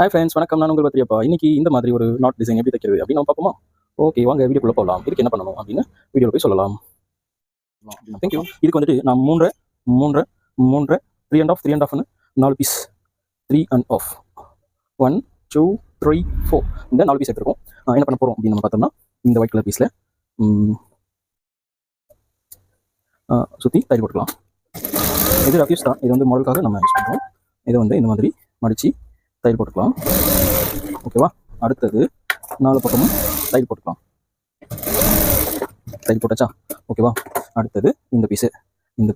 Hi friends, வணக்கம். நான் உங்கள் பத்திரியப்பா. இன்னைக்கு இந்த மாதிரி ஒரு நாட் டிசைன் எப்படி தைக்கிறது அப்படின்னு நம்ம பார்ப்போமா? ஓகே, வாங்க வீடியோக்குள்ளே போகலாம். இதுக்கு என்ன பண்ணணும் அப்படின்னு வீடியோவில் போய் சொல்லலாம். தேங்க்யூ. இதுக்கு வந்துட்டு நான் மூன்றரை மூன்றரை மூன்றரை 3.5 4 பீஸ் 3.5 1 2 3 4 இந்த 4 பீஸ் எடுத்துருக்கோம். என்ன பண்ண போகிறோம் அப்படின்னு நம்ம பார்த்தோம்னா, இந்த ஒயிட் கலர் பீஸில் சுற்றி தையல் போட்டுக்கலாம். இது ரஃப்யூஸ் தான். இது வந்து மாடலுக்காக நம்ம யூஸ் பண்ணுறோம். இதை வந்து இந்த மாதிரி மடித்து தையல் போட்டுக்கலாம். ஓகேவா? அடுத்தது 4 பக்கமும் தையல் போட்டுக்கலாம். தையல் போட்டாச்சா? ஓகேவா? அடுத்தது இந்த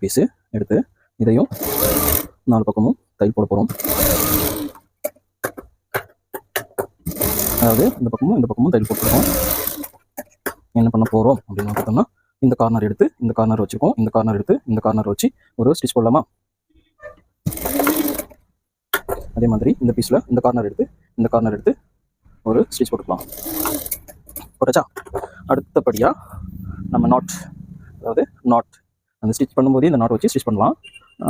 பீஸு எடுத்து இதையும் 4 பக்கமும் தையல் போட போகிறோம். அதாவது இந்த பக்கமும் தையல் போட்டுருக்கோம். என்ன பண்ண போகிறோம் அப்படின்னு பார்த்தோம்னா, இந்த கார்னர் எடுத்து இந்த கார்னர் வச்சுருக்கோம். இந்த கார்னர் எடுத்து இந்த கார்னர் வச்சு ஒரு ஸ்டிச் போடலாமா? அதே மாதிரி இந்த பீஸில் இந்த கார்னர் எடுத்து ஒரு ஸ்டிச் போட்டுக்கலாம். போட்டாச்சா? அடுத்தபடியாக நம்ம நாட் அந்த ஸ்டிச் பண்ணும்போதே இந்த நாட் வச்சு ஸ்டிச் பண்ணலாம்.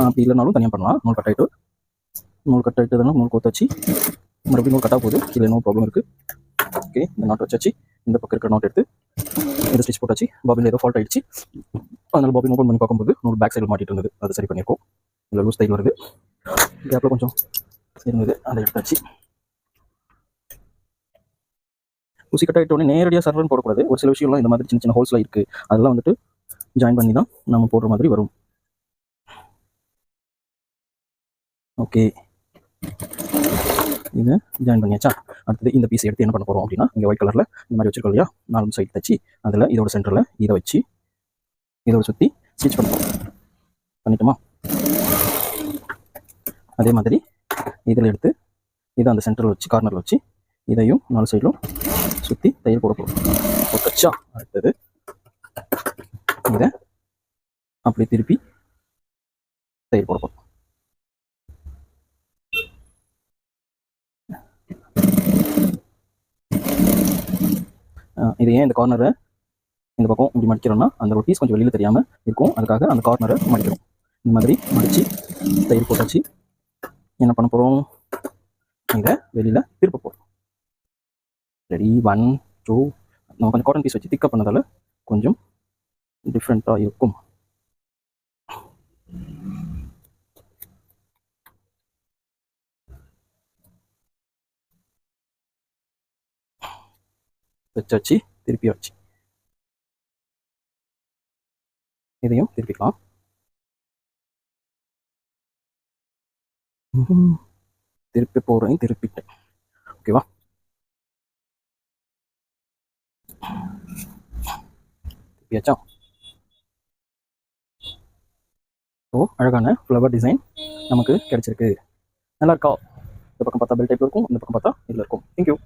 அப்படி இல்லைனாலும் தனியாக பண்ணலாம். நூல் கட் ஆகிட்டு தானே நூல் கோத்து வச்சு மறுபடியும் நூல் கட்டாக போகுது. கீழே நோ ப்ராப்ளம் இருக்குது. ஓகே, இந்த நாட் வச்சாச்சு. இந்த பக்கம் இருக்கிற நாட் எடுத்து இந்த ஸ்டிச் போட்டாச்சு. பாபினில் ஏதோ ஃபால்ட் ஆகிடுச்சு. அதனால் பாபின் ஓப்பன் பண்ணி பார்க்கும்போது நூல் பேக் சைடில் மாட்டிட்டு இருந்தது. அது சரி பண்ணியிருக்கோம். இதில் லூஸ் தையல் வருது. கேப்பில் கொஞ்சம் இருந்தது, அதை எடுத்தாச்சு. ஊசி கட் ஆகிட்டோடனே நேரடியாக சர்வன் போடக்கூடாது. ஒரு சில விஷயம்லாம் இந்த மாதிரி சின்ன சின்ன ஹோல்ஸ்லாம் இருக்குது. அதெல்லாம் வந்துட்டு ஜாயின் பண்ணி தான் நம்ம போடுற மாதிரி வரும். ஓகே, இதை ஜாயின் பண்ணியாச்சா? அடுத்தது இந்த பீஸ் எடுத்து என்ன பண்ண போகிறோம் அப்படின்னா, இங்கே ஒயிட் கலரில் இந்த மாதிரி வச்சுருக்கோம் இல்லையா, 4 சைடு தச்சு அதில் இதோட சென்டரில் இதை வச்சு இதோட சுற்றி ஸ்டிச் பண்ணிட்டோமா? அதே மாதிரி இதில் எடுத்து இதை அந்த சென்டரில் வச்சு கார்னரில் வச்சு இதையும் 4 சைடிலும் சுற்றி தையல் போட போகிறோம். போட்டாச்சா? அடுத்தது இதை அப்படி திருப்பி தையல் போட போகிறோம். இது ஏன் இந்த கார்னரை இந்த பக்கம் இப்படி மடிக்கிறோம்னா, அந்த ஒரு பீஸ் கொஞ்சம் வெளியில் தெரியாமல் இருக்கும். அதுக்காக அந்த கார்னரை மடிக்கிறோம். இந்த மாதிரி மடித்து தையல் போட்டாச்சு. என்ன பண்ண போகிறோம்? இதை வெளியில் திருப்ப போகிறோம். ரெடி? 1 2 நம்ம கொஞ்சம் காட்டன் பீஸ் வச்சு திக்கப் பண்ணதால் கொஞ்சம் டிஃப்ரெண்ட்டாக இருக்கும். வச்சாச்சு, திருப்பி வச்சு இதையும் திருப்பிக்கலாம். திருப்பி போகிறேன், திருப்பிட்டேன். ஓகேவா? திருப்பியாச்சா? ஸோ அழகான ஃப்ளவர் டிசைன் நமக்கு கிடைச்சிருக்கு. நல்லா இருக்கா? இந்த பக்கம் பார்த்தா பெல் டைப்பில் இருக்கும், இந்த பக்கம் பார்த்தா இதில் இருக்கும். தேங்க்யூ.